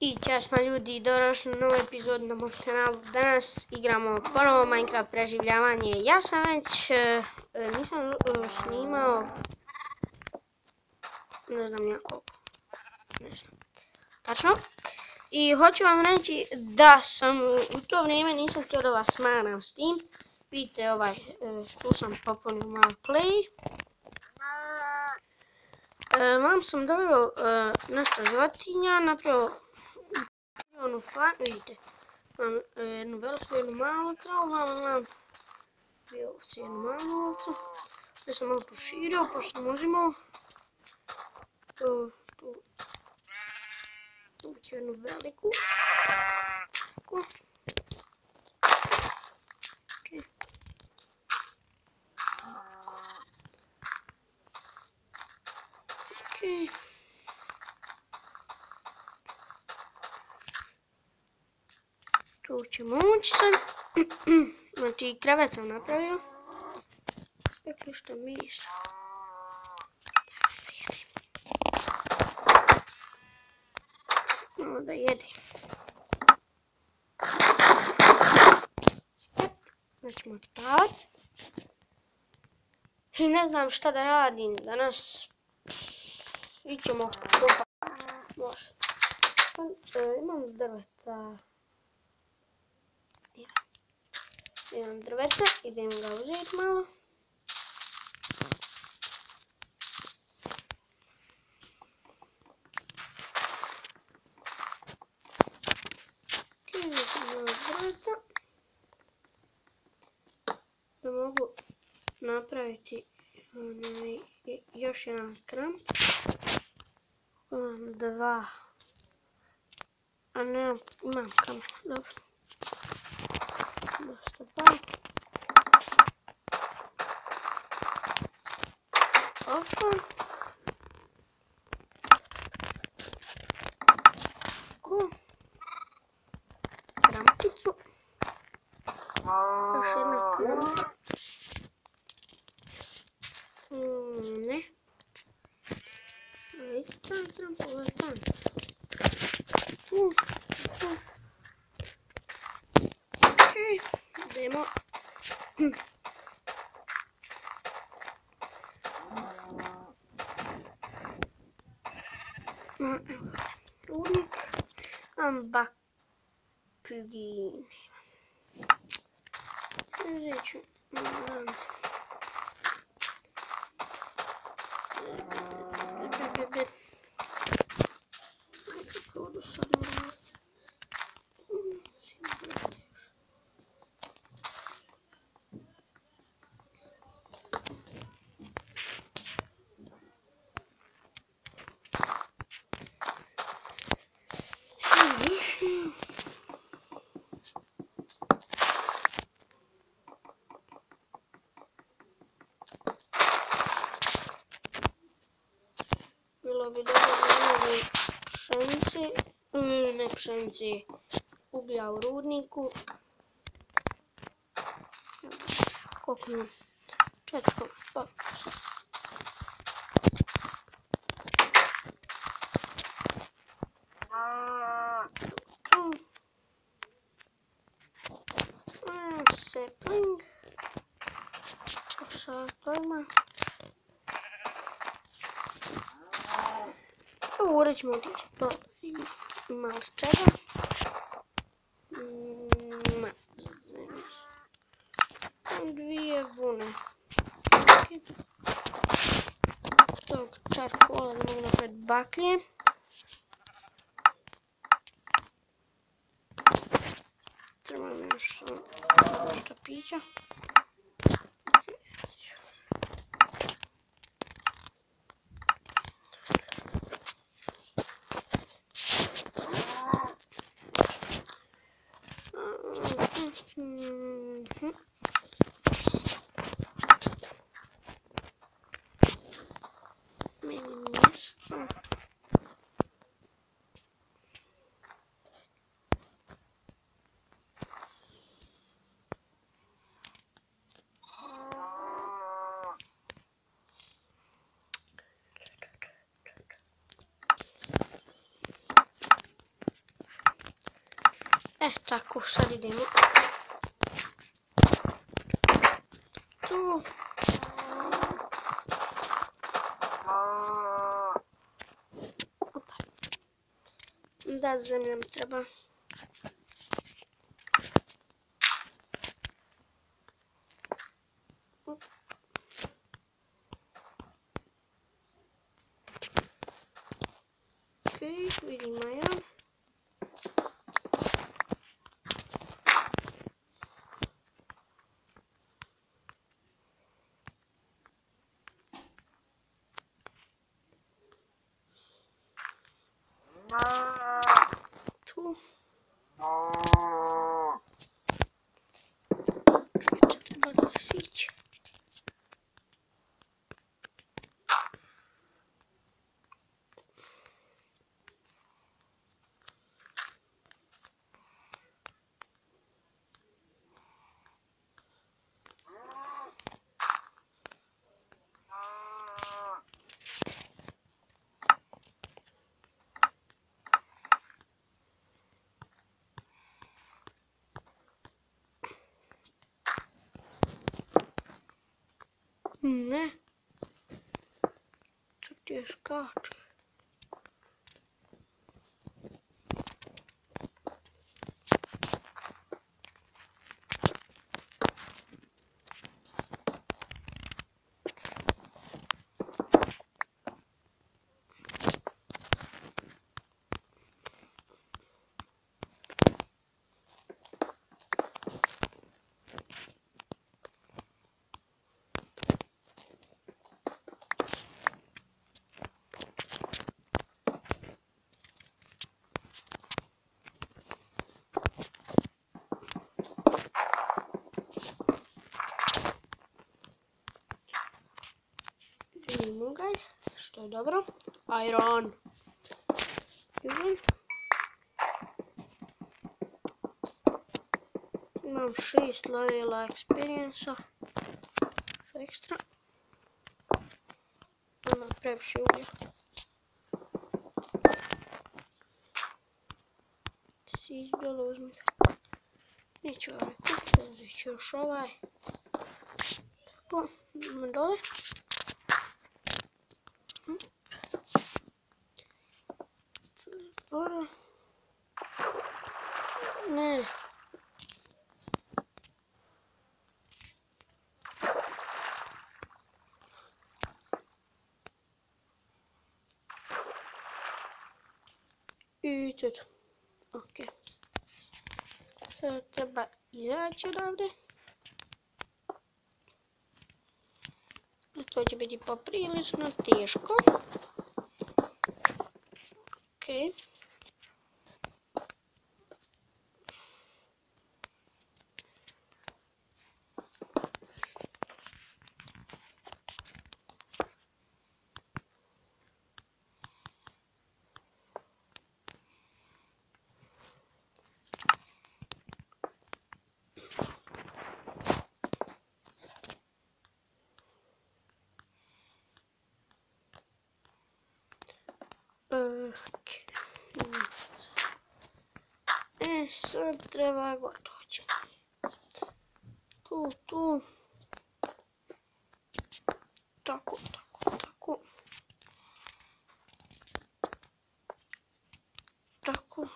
I ćao smo ljudi, dobrodošli na novu epizodu na mom kanalu. Danas igramo ponovo Minecraft preživljavanje. Ja sam već nisam snimao, ne znam ja koliko, ne znam tačno. I hoću vam reći da sam u to vrijeme nisam htio da vas smaram s tim. Vidite tu sam popunio malo play. Vam sam doveo nešto životinja, napravio onu farmu, vidite. Imam jednu veliku, jednu malu kravu, imam dvije ovce, jednu malu ovcu. Ovdje sam malo proširio, pošto sam uzimao. Tu ću jednu veliku. Tako. Okej. Tu ćemo ući sad. Znači, krevet sam napravio. Spekli što misa. Malo da jedim. Sad ćemo spavat. I ne znam šta da radim danas. Ićemo kopati. Može. Imam drveta. Imam drveta, idem ga uzeti malo. Drveta. Da mogu napraviti još jedan kramp. Imam dva. A ne, imam kamen, dobro. Dosta pali. Opa. Tako. Krampicu. Još jedna krampa. Ne. Ići tam, ovo je tam. Tu. Okej, idemo. Rudnik. Imam baklji. Uzet ću. Bilo bi dobro da imali pšenice, ne pšenice, uglja u rudniku. Koliko imam? 4 pa. Sapling. Sa tojma. Ovdje ćemo otići pa malo s čega. Dvije vune. Tog čarkola da mogu napraviti baklje. Trebam još nešto pića. Meni mjesto. Tako, sad idemo. Tu. Opa. Da, zemlja mi treba. Okej, vidimo jedan. Tu. Treba da sići. Ne. Tu ti je skače. Vidimo ga, što je dobro. Iron. Imam 6 levela experience-a. Ekstra. Imam previše uglja. Siđi dole, uzmi ga. Neću ovaj kupiti, uzet ću još ovaj. Tako, idemo dole. Dobro. Ne. I to je to. Ok. Sada treba izaći odavde. To će biti poprilično teško. Ok. Sad treba gotovo ćemo. Tu. Tako. Tako.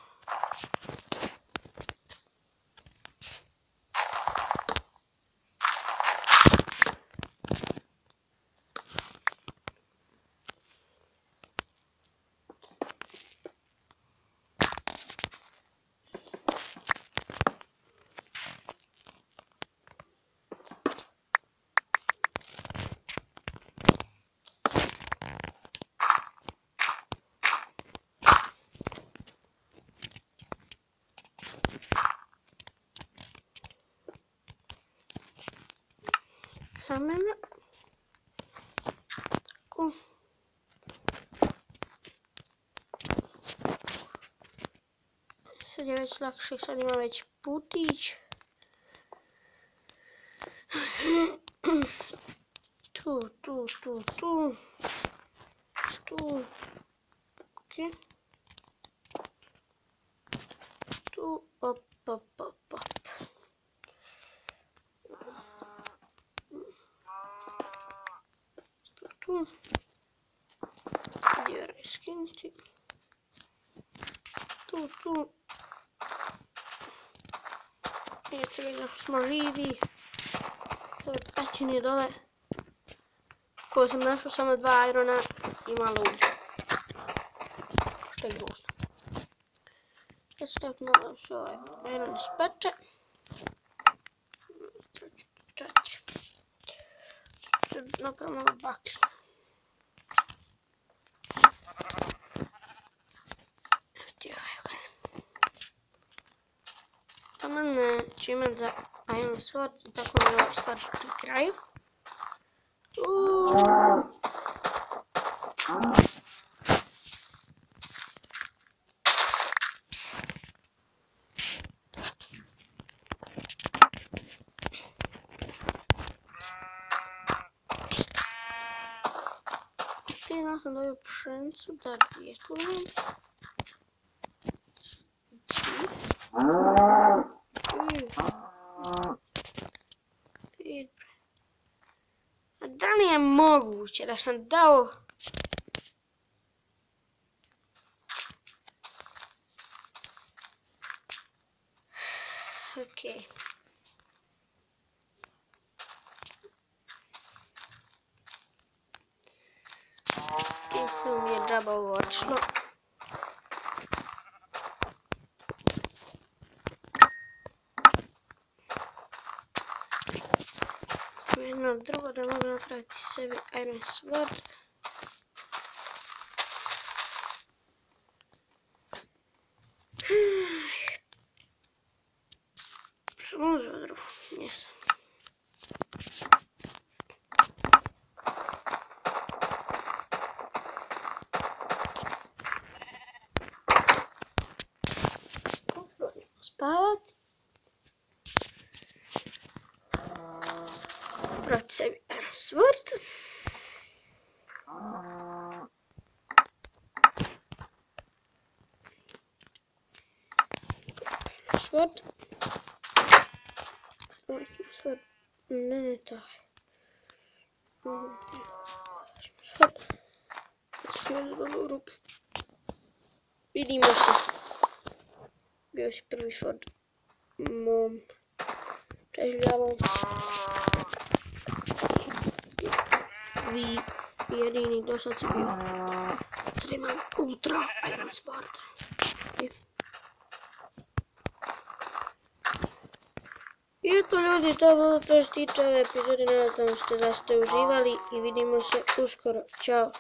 Kamena. Tako. Sad je već lakše, sad ima već putić. Tu. Ok. Tu, opa. Pop, pop, pop. Tu. Gdje je skinuti? Tu. Neće li da smo živi. To je pećini dole. Koje sam našao samo 2 irona i malo ulja. Što je grozno. Sad staviti malo se ovaj iron ispeče. Sad napravimo malo baklju. Taman ću imati za iron sword, tako mi je ovaj stvar pri kraju. Ja sam dobio pšenicu da djetujem. A da li je moguće da sam dao... Okej. Tim se mi je džaba uočilo. Jedno drugo da mogu napraviti sebi iron sword. Sam uzeo drugo, jesam. Spavat. Napraviti sebi iron sword. Sword. Sword. Ne taj. Sword. Smijem dole u ruku. Vidimo se. Bio si prvi sword. Mom. Preživljavam. Vi jedini do sad si bio. Sad imam ultra iron sword. I eto ljudi, to je bilo to što se tiče ove epizode, nadam se da ste uživali i vidimo se uskoro. Ćao!